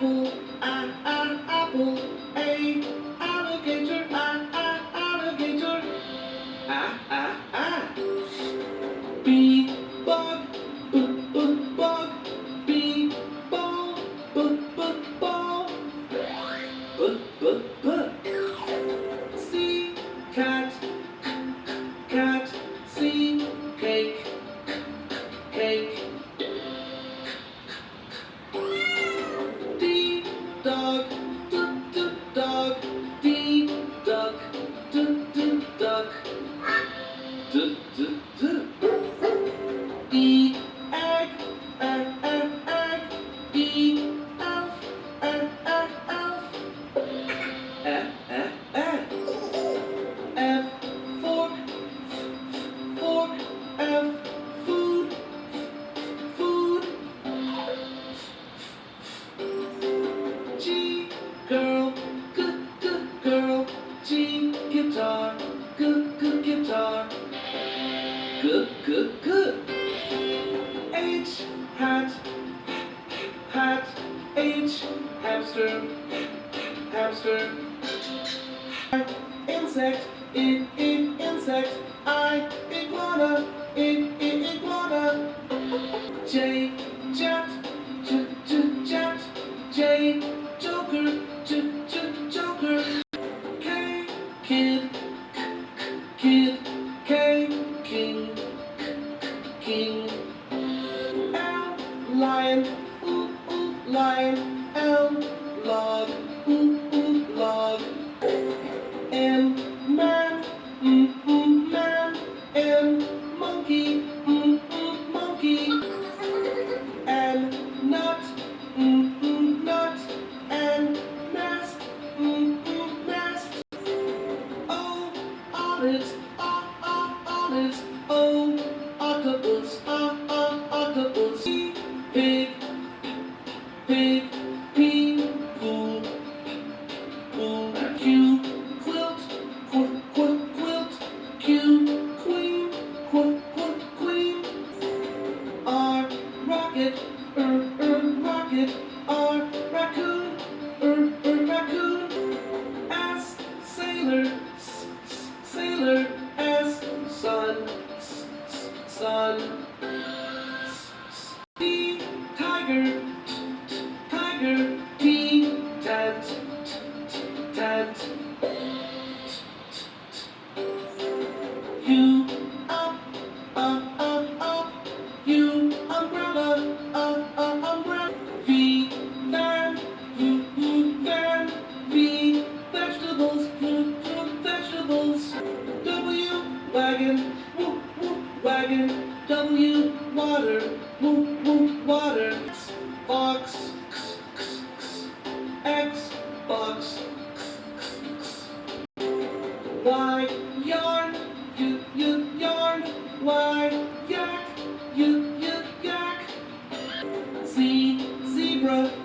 apple, apple. A, alligator, alligator. B, bug, bug. B, ball, ball. C, cat, cat. C, cake, cake. D, dog, dog. D, duck, duck. E, egg, egg. E, elf, elf. F, fork, F, food, G, girl, girl. G, guitar, guitar. Good. H, hat. H, hamster. Insect, insect. I, iguana. J, jet. J, joker. Joker. K, kid. K, king. L, lion. Lion. L, log. Log. M, man. Man. N, monkey. Monkey. N, nut. Nut. N, nest. Nest. O, olives. Olives. O, octopus. Octopus. P, pig. P, pool. Q, quilt. Q, queen. Queen. R, rocket. Rocket. R, raccoon. Raccoon. S, sailor. Sailor. S, sun. T, tiger. T, tent. U, up. U, umbrella. Umbrella. V, van. Van. V, vegetables. Vegetables. W, wagon. Wagon. W, water. Water. X, box. X, box. Y, yarn. Yarn. Y, yak. Yak. Z, zebra.